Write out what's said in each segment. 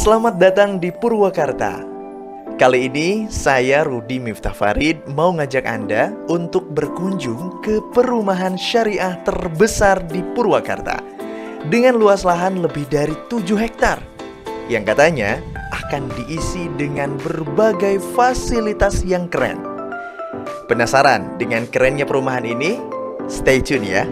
Selamat datang di Purwakarta. Kali ini saya Rudi Miftah Farid mau ngajak Anda untuk berkunjung ke perumahan syariah terbesar di Purwakarta dengan luas lahan lebih dari 7 hektar yang katanya akan diisi dengan berbagai fasilitas yang keren. Penasaran dengan kerennya perumahan ini? Stay tune ya.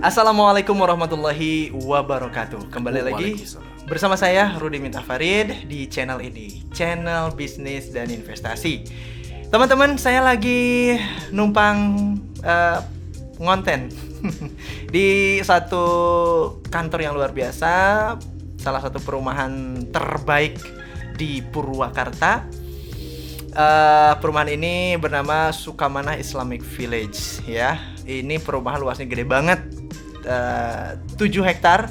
Assalamualaikum warahmatullahi wabarakatuh. Kembali lagi bersama saya Rudi Miftah Farid di channel ini, channel bisnis dan investasi. Teman-teman, saya lagi numpang ngonten di satu kantor yang luar biasa, salah satu perumahan terbaik di Purwakarta. Perumahan ini bernama Sukamanah Islamic Village ya. Ini perumahan luasnya gede banget, 7 hektar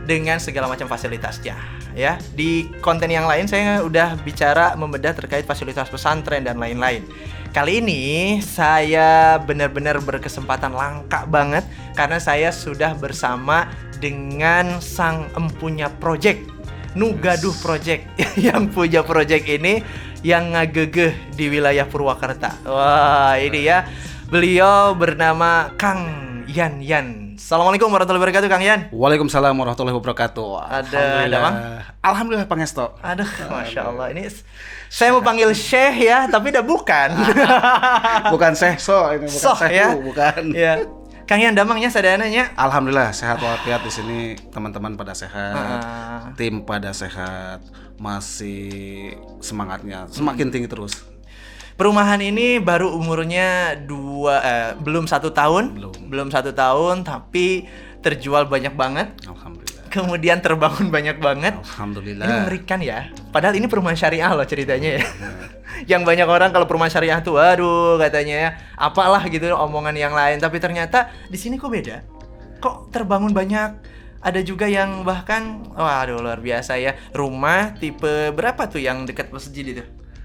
dengan segala macam fasilitasnya ya. Di konten yang lain saya udah bicara membedah terkait fasilitas pesantren dan lain-lain. Kali ini saya benar-benar berkesempatan langka banget karena saya sudah bersama dengan sang empunya project, Nugaduh Project yang punya project ini yang ngagegeh di wilayah Purwakarta. Wah, ini ya. Beliau bernama Kang Yan. Assalamualaikum warahmatullahi wabarakatuh, Kang Yan. Waalaikumsalam warahmatullahi wabarakatuh. Alhamdulillah Pangesto. Aduh, Masya Allah. Ini saya mau panggil Syekh ya, tapi udah bukan. Bukan Syekh ini bukan Soh, Syekh ya. Bukan. Ya. Kang Yan damangnya sadananya. Alhamdulillah sehat walafiat di sini, teman-teman pada sehat, tim pada sehat, masih semangatnya semakin tinggi terus. Perumahan ini baru umurnya belum 1 tahun, belum 1 tahun, tapi terjual banyak banget. Alhamdulillah. Kemudian terbangun banyak banget. Alhamdulillah. Ini mengerikan ya. Padahal ini perumahan syariah loh ceritanya ya. Yang banyak orang kalau perumahan syariah tuh, aduh katanya ya, apalah gitu omongan yang lain. Tapi ternyata di sini kok beda. Kok terbangun banyak. Ada juga yang bahkan, waduh luar biasa ya. Rumah tipe berapa tuh yang dekat masjid itu?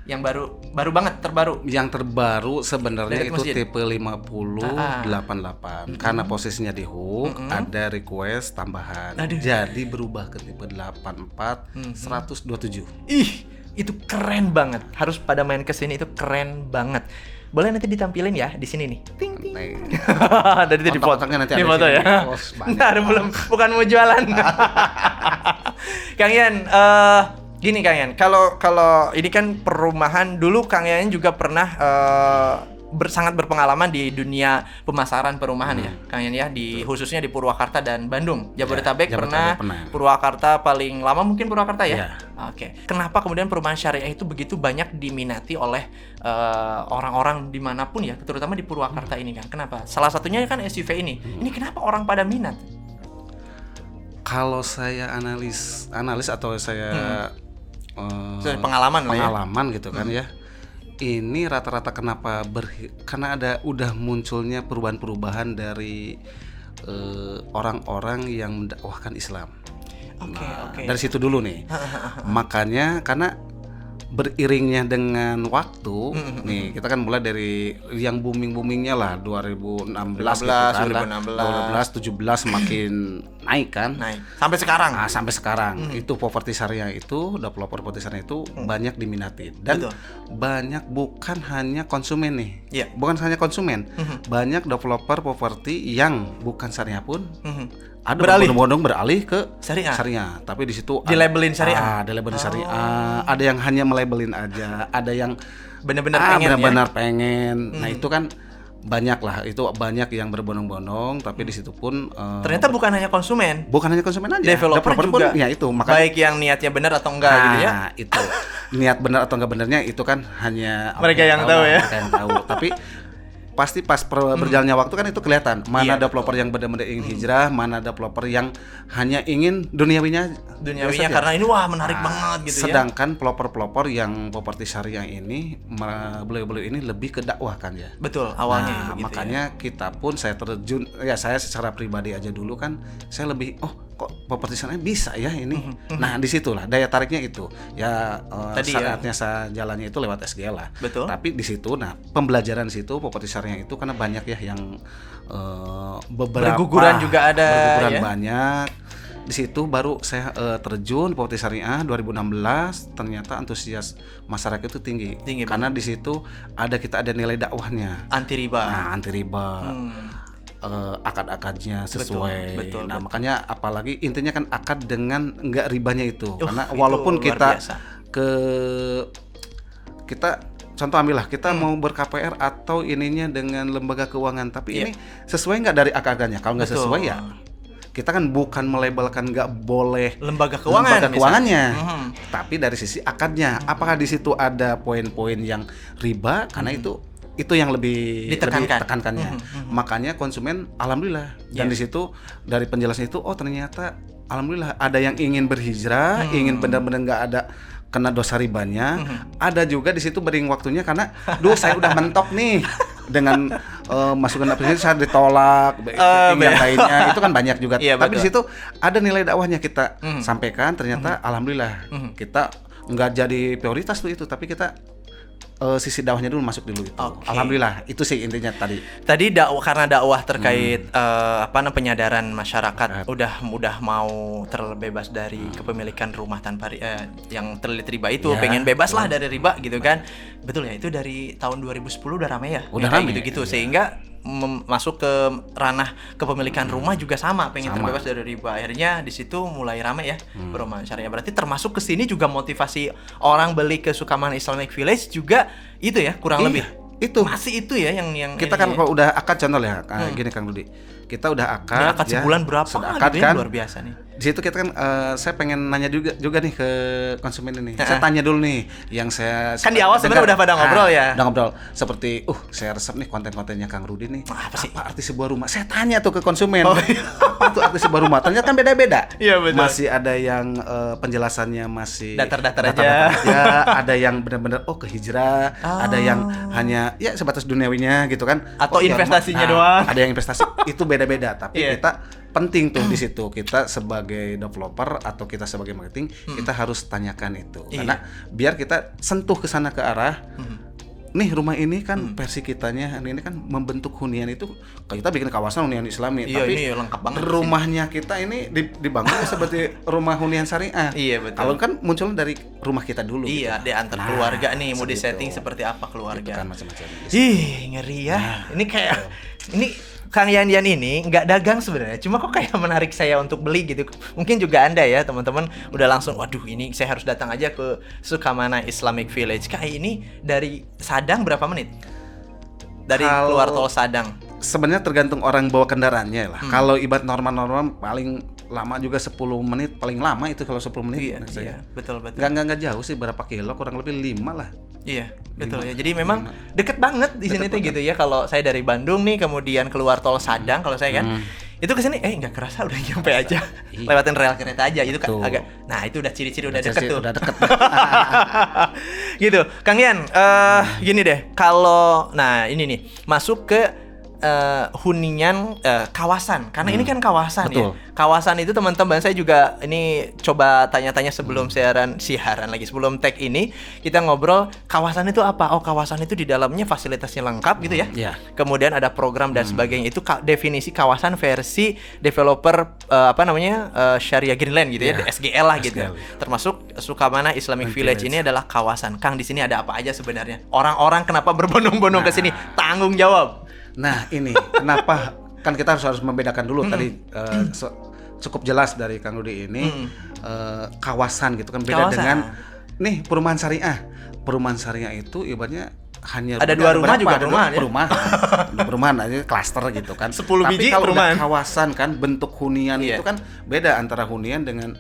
Yang baru banget, terbaru. Yang terbaru sebenarnya itu masjid. tipe 5088. Karena posisinya di hook, ada request tambahan. Aduh. Jadi berubah ke tipe 84 127. Ih, itu keren banget. Harus pada main ke sini, itu keren banget. Boleh nanti ditampilin ya di sini nih. Ting ting. Dari itu dipoto. Nanti Di ada foto sini. ya. Ntar belum, bukan mau jualan. Kang Yan, gini Kang Yan, kalau ini kan perumahan dulu Kang Yan juga pernah sangat berpengalaman di dunia pemasaran perumahan ya, Kang Yan ya, khususnya di Purwakarta dan Bandung. Jabodetabek pernah. Purwakarta paling lama mungkin Purwakarta ya. Oke. Kenapa kemudian perumahan syariah itu begitu banyak diminati oleh orang-orang dimanapun ya, terutama di Purwakarta ini kan? Kenapa? Salah satunya kan SUV ini. Ini kenapa orang pada minat? Kalau saya analis atau saya pengalaman lah ya. Pengalaman gitu kan ya. Ini rata-rata kenapa karena udah munculnya perubahan-perubahan dari orang-orang yang mendakwahkan Islam. Oke. Dari situ dulu nih. Makanya karena beriringnya dengan waktu nih, kita kan mulai dari yang boomingnya lah 2016 gitu kan, 17 semakin naik kan, sampai sekarang. Sampai sekarang itu properti syariah itu, developer properti syariah itu banyak diminati dan banyak bukan hanya konsumen nih, bukan hanya konsumen, banyak developer properti yang bukan syariah pun ada berbondong-bondong beralih ke syariah. Tapi di situ dilabelin syariah. Dilabelin syariah. Ada yang hanya melabelin aja, ada yang benar-benar pengen. Nah, itu kan banyak lah, itu banyak yang berbondong-bondong, tapi di situ pun ternyata bukan hanya konsumen aja, developer juga pun, ya itu makanya, baik yang niatnya benar atau enggak gitu ya. Itu niat benar atau enggak benernya itu kan hanya mereka yang tahu ya. Mereka yang tahu. Tapi pasti pas berjalannya waktu kan itu kelihatan mana developer yang benar-benar ingin hijrah, mana developer yang hanya ingin duniawinya karena ini wah menarik banget gitu. Sedangkan pelopor yang properti syariah ini, beliau ini lebih ke dakwah kan ya. Betul, awalnya begitu. Makanya kita pun saya terjun ya, saya secara pribadi aja dulu kan saya lebih kok properti syariah bisa ya ini. Nah, disitulah daya tariknya itu. Ya syariatnya jalannya itu lewat SGL lah. Betul. Tapi di situ pembelajaran situ properti syariah itu karena banyak ya yang berguguran juga ada berguguran ya? banyak. Di situ baru saya terjun Properti Syariah 2016. Ternyata antusias masyarakat itu tinggi karena di situ kita ada nilai dakwahnya anti riba. Nah, anti riba. Akad-akadnya sesuai. Betul. Makanya apalagi intinya kan akad dengan enggak ribanya itu. Karena itu walaupun kita biasa. kita contoh ambillah kita mau ber-KPR atau ininya dengan lembaga keuangan, tapi ini sesuai nggak dari akad-akadnya? Kalau nggak sesuai ya kita kan bukan melabelkan nggak boleh lembaga keuangannya, tapi dari sisi akadnya, apakah di situ ada poin-poin yang riba? Karena itu yang lebih ditekankannya. Makanya konsumen alhamdulillah dan di situ dari penjelasan itu ternyata alhamdulillah ada yang ingin berhijrah, ingin benar-benar nggak ada kena dosa ribanya. Ada juga di situ bering waktunya karena saya udah mentok nih dengan masukan aplikasi saya ditolak, yang lainnya itu kan banyak juga. Tapi di situ ada nilai dakwahnya kita sampaikan, ternyata alhamdulillah kita nggak jadi prioritas tuh itu, tapi kita sisi dakwahnya dulu masuk dulu itu. Alhamdulillah itu sih intinya tadi. Karena dakwah terkait penyadaran masyarakat udah mau terbebas dari kepemilikan rumah tanpa yang terlilit riba itu, pengen bebas lah dari riba gitu kan. Betul ya, itu dari tahun 2010 udah ramai ya. Udah ramai gitu-gitu sehingga masuk ke ranah kepemilikan rumah juga pengen terbebas dari riba. Akhirnya di situ mulai ramai ya perumahan syariah. Berarti termasuk ke sini juga motivasi orang beli ke Sukamana Islamic Village juga itu ya kurang lebih. Itu masih itu ya yang kita kan kalau udah akad contoh ya gini Kang Rudi. Kita udah akad sebulan berapa akad gitu kan, luar biasa nih. Di situ kita kan saya pengen nanya juga nih ke konsumen ini. Saya tanya dulu nih yang saya kan di awal sebenarnya udah pada ngobrol ya. Udah ngobrol seperti saya resep nih konten-kontennya Kang Rudi nih. Apa arti sebuah rumah? Saya tanya tuh ke konsumen. Apa tuh arti sebuah rumah? Ternyata kan beda-beda. Iya betul. Masih ada yang penjelasannya masih datar-datar aja. Ada yang benar-benar ke hijrah, ada yang hanya ya sebatas duniawinya gitu kan. Atau investasinya doang. Ada yang investasi itu beda-beda, tapi kita penting tuh di situ kita sebagai developer atau kita sebagai marketing kita harus tanyakan itu karena biar kita sentuh ke sana ke arah nih rumah ini kan versi kitanya ini kan membentuk hunian itu kita bikin kawasan hunian Islami tapi ini lengkap banget rumahnya kita ini dibangun seperti rumah hunian syariah. Iya betul. Kalau kan muncul dari rumah kita dulu. Iya, di antar keluarga nih mau di setting seperti apa keluarga. Itu kan macam-macam. Ngeri ya. Ini kayak ini Kang Yan ini nggak dagang sebenarnya, cuma kok kayak menarik saya untuk beli gitu. Mungkin juga Anda ya teman-teman udah langsung, waduh ini saya harus datang aja ke Sukamana Islamic Village. Kayak ini dari Sadang berapa menit? Dari keluar tol Sadang. Sebenarnya tergantung orang bawa kendaraannya lah. Kalau ibarat normal paling lama juga 10 menit, paling lama itu kalau 10 menit. Iya, betul. Nggak jauh sih, berapa kilo, kurang lebih 5 lah. Iya, betul ya. Jadi memang deket banget di sini tuh gitu ya. Kalau saya dari Bandung nih, kemudian keluar tol Sadang, kalau saya kan itu kesini nggak kerasa udah nyampe aja. Lewatin rel kereta aja itu kan agak. Nah, itu udah ciri-ciri udah deket tuh. Udah deket. Gitu. Kang Yan, gini deh. Kalau ini nih masuk ke hunian kawasan karena ini kan kawasan. Betul. Ya kawasan itu teman-teman saya juga ini coba tanya-tanya sebelum siaran lagi sebelum tag ini kita ngobrol kawasan itu apa. Kawasan itu di dalamnya fasilitasnya lengkap gitu ya. Kemudian ada program dan sebagainya. Itu definisi kawasan versi developer Syariah Greenland gitu ya, SGL lah gitu. Termasuk Sukamana Islamic Village ini adalah kawasan. Kang, di sini ada apa aja sebenarnya? Orang-orang kenapa berbondong-bondong ke sini? Tanggung jawab. Nah ini kenapa kan kita harus membedakan dulu tadi cukup jelas dari Kang Rudi ini kawasan gitu kan beda dengan nih perumahan syariah. Perumahan syariah itu ibaratnya hanya ada dua rumah juga perumahan aja klaster gitu kan. 10 biji kalau perumahan. Kawasan kan bentuk hunian itu kan beda antara hunian dengan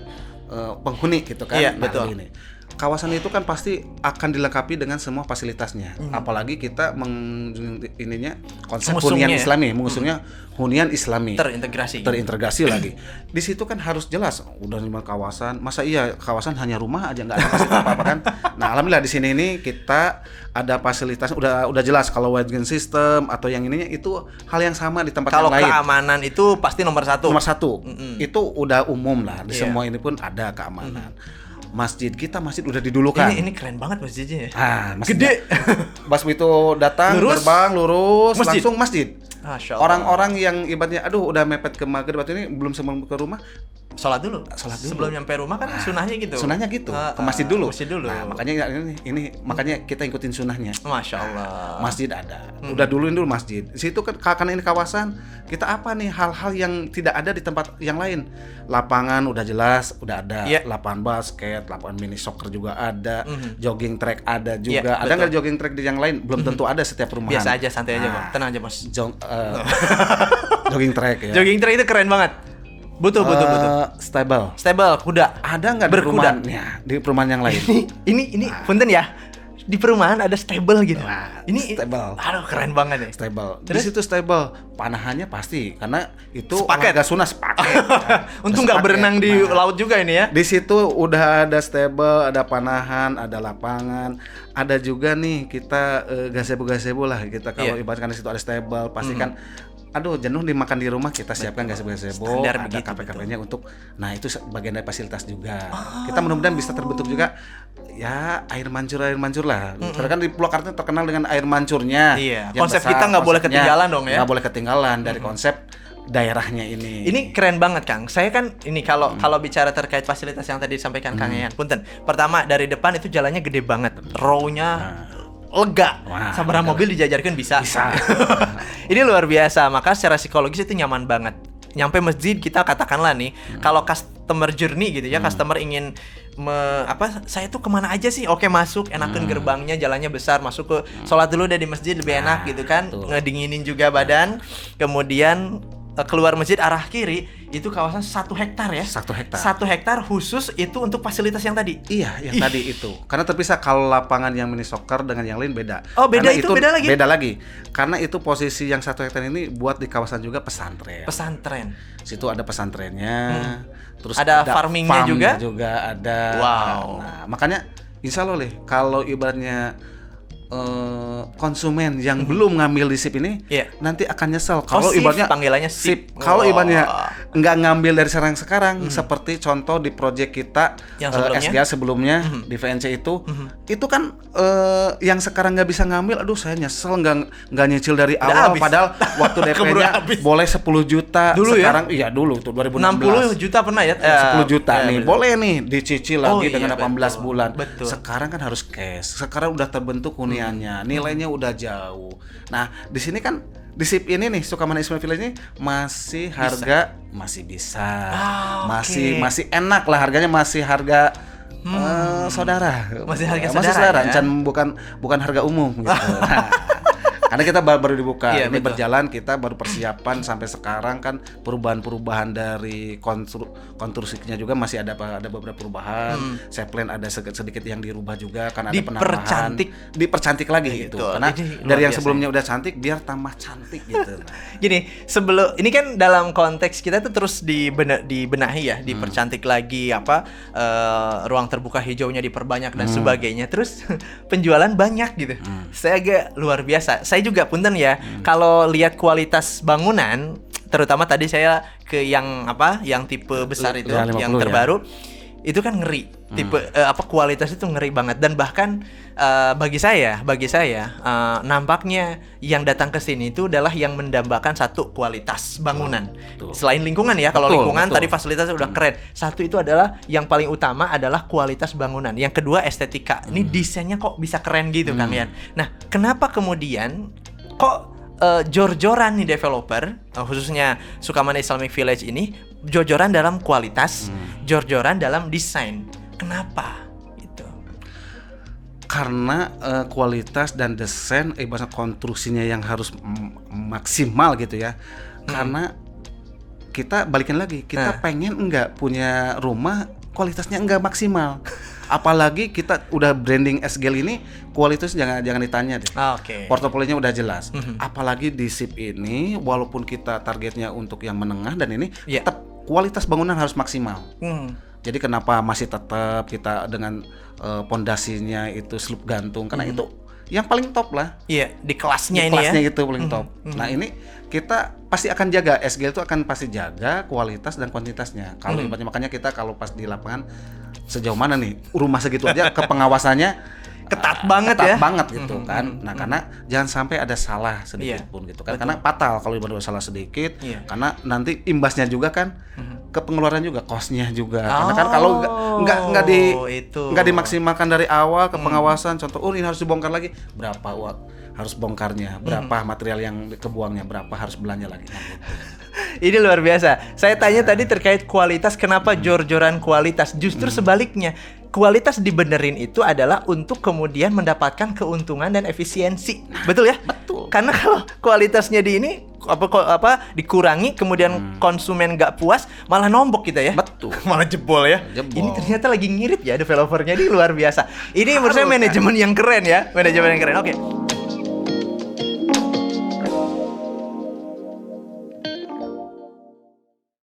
penghuni gitu kan. Iya, betul. Ini. Kawasan itu kan pasti akan dilengkapi dengan semua fasilitasnya. Apalagi kita konsep hunian Islami, mengusungnya hunian Islami. Terintegrasi lagi. Di situ kan harus jelas udah lima kawasan. Masa iya kawasan hanya rumah aja nggak ada fasilitas apa-apa kan? Nah, alhamdulillah di sini ini kita ada fasilitas udah jelas kalau wide system atau yang ininya itu hal yang sama di tempat yang lain. Kalau keamanan itu pasti nomor satu. Itu udah umum lah. Di semua ini pun ada keamanan. masjid kita udah didulukan. Ini keren banget masjidnya ya. Masjid Gede. Pas itu datang Lurus. gerbang lurus Masjid. langsung masjid. Masya Allah. Orang-orang yang ibaratnya udah mepet ke maghrib atau ini belum sebelum ke rumah Sholat dulu. Sebelum nyampe rumah kan sunahnya gitu. Sunahnya gitu, ke masjid dulu. Nah, makanya ini makanya kita ikutin sunahnya. Masya Allah. Masjid ada. Udah dulu masjid. Di situ kan karena ini kawasan, kita apa nih hal-hal yang tidak ada di tempat yang lain. Lapangan udah jelas, udah ada. Lapangan basket, lapangan mini soccer juga ada. Jogging track ada juga. Ada nggak jogging track di yang lain? Belum tentu ada setiap rumahan. Biasa aja, santai aja, Bang. Tenang aja, Bos. Jogging track ya. Jogging track itu keren banget. Butuh. Stable kuda. Ada nggak di perumahan? Ya, di perumahan yang lain. ini punten ya. Di perumahan ada stable gitu. Ini stable. Aduh, keren banget ya. Stable. Di situ stable. Panahannya pasti karena itu sepaket. olahraga sunah sepaket. Untung nggak berenang di laut juga ini ya. Di situ udah ada stable, ada panahan, ada lapangan, ada juga nih kita gazebo lah kita kalau ibaratkan di situ ada stable, pasti kan jenuh dimakan di rumah, kita siapkan gazebo, ada kafe-kafenya untuk, nah itu bagian dari fasilitas juga. Kita mudah-mudahan bisa terbentuk juga ya air mancur lah. Karena kan di Purwakarta terkenal dengan air mancurnya. Iya. Konsep kita nggak boleh ketinggalan dong ya. Nggak boleh ketinggalan dari konsep daerahnya ini. Ini keren banget, Kang. Saya kan ini kalau bicara terkait fasilitas yang tadi disampaikan Kang Yayan. Punten. Pertama dari depan itu jalannya gede banget. Row-nya lega. Sabar mobil dijajarkan bisa. Ini luar biasa. Maka secara psikologis itu nyaman banget. Nyampe masjid kita katakanlah nih, kalau customer journey gitu ya, customer ingin saya tuh kemana aja sih? Oke, masuk, enakan gerbangnya, jalannya besar, masuk ke sholat dulu deh di masjid lebih enak gitu kan, ngedinginin juga badan. Kemudian keluar masjid arah kiri itu kawasan 1 hektar ya. 1 hektar. 1 hektar khusus itu untuk fasilitas yang tadi. Iya, yang tadi itu. Karena terpisah, kalau lapangan yang mini soccer dengan yang lain beda. Oh, beda. Karena itu beda lagi. Beda lagi. Karena itu posisi yang 1 hektar ini buat di kawasan juga pesantren. Situ ada pesantrennya. Terus ada farmingnya juga ada. Wow. Nah, makanya insya Allah kalau ibaratnya konsumen yang belum ngambil di SIP ini nanti akan nyesel kalau ibaratnya panggilannya SIP. Kalau ibaratnya nggak ngambil dari sekarang seperti contoh di project kita yang SGA sebelumnya di VNC itu kan yang sekarang nggak bisa ngambil, aduh saya nyesel nggak nyicil dari awal padahal waktu DP-nya boleh 10 juta dulu sekarang dulu tuh 60 2016 juta pernah ya 10 juta nih boleh nih dicicil lagi dengan 18 bulan. Betul. Sekarang kan harus cash, sekarang udah terbentuk nilainya udah jauh. Nah, di sini kan di SIP ini nih Sukamana Ismail Village ini masih harga masih bisa. Masih enak lah harganya, masih harga saudara. Masih harga saudara. Ya? Bukan harga umum gitu. Karena kita baru dibuka, ini betul. Berjalan kita baru persiapan sampai sekarang kan perubahan-perubahan dari konstruksinya juga masih ada beberapa perubahan. Plan ada sedikit yang dirubah juga kan, ada penambahan. Dipercantik lagi gitu. Karena dari yang sebelumnya udah cantik biar tambah cantik gitu. Gini, ini kan dalam konteks kita tuh terus dibenahi ya, dipercantik lagi ruang terbuka hijaunya diperbanyak dan sebagainya. Terus penjualan banyak gitu. Saya agak luar biasa. Saya juga punten ya, kalau lihat kualitas bangunan, terutama tadi saya ke yang tipe besar itu, yang terbaru, itu kan ngeri. Tipe kualitas itu ngeri banget, dan bahkan bagi saya nampaknya yang datang ke sini itu adalah yang mendambakan satu kualitas bangunan. Selain lingkungan ya, kalau lingkungan tadi fasilitasnya udah keren. Satu itu adalah yang paling utama adalah kualitas bangunan. Yang kedua estetika. Ini desainnya kok bisa keren gitu Kang Yan. Nah, kenapa kemudian kok jor-joran nih developer, khususnya Sukamana Islamic Village ini, jor-joran dalam kualitas, jor-joran dalam desain. Kenapa? Gitu. Karena kualitas dan desain, ibarat konstruksinya yang harus maksimal gitu ya. Karena kita balikin lagi, kita pengen enggak punya rumah kualitasnya enggak maksimal. Apalagi kita udah branding SGL ini, kualitas jangan ditanya deh. Portofolionya udah jelas. Apalagi di SIP ini, walaupun kita targetnya untuk yang menengah dan ini, tetap kualitas bangunan harus maksimal. Jadi kenapa masih tetap kita dengan pondasinya itu slope gantung, karena itu yang paling top lah. Iya, di kelasnya ini kelasnya ya. Itu paling top. Nah, ini kita pasti akan jaga, SGL itu akan pasti jaga kualitas dan kuantitasnya. Kalau ibaratnya, makanya kita kalau pas di lapangan sejauh mana nih rumah segitu aja ke pengawasannya Ketat banget ya. Ketat banget gitu kan. Nah, karena jangan sampai ada salah sedikit pun gitu kan. Betul. Karena fatal kalau ada salah sedikit. Iya. Karena nanti imbasnya juga kan ke pengeluaran juga, cost-nya juga. Karena kan kalau nggak dimaksimalkan dari awal ke pengawasan, contoh ini harus dibongkar lagi, berapa uang harus bongkarnya, berapa material yang kebuangnya, berapa harus belanja lagi. Nah, gitu. Ini luar biasa. Saya tanya tadi terkait kualitas, kenapa jor-joran kualitas? Justru sebaliknya, kualitas dibenerin itu adalah untuk kemudian mendapatkan keuntungan dan efisiensi. Betul ya? Betul. Karena kalau kualitasnya di ini dikurangi, kemudian konsumen nggak puas, malah nombok kita ya. Betul. Malah jebol ya. Jebol. Ini ternyata lagi ngirit ya developernya, ini luar biasa. Ini menurut saya manajemen yang keren ya, manajemen yang keren. Oke.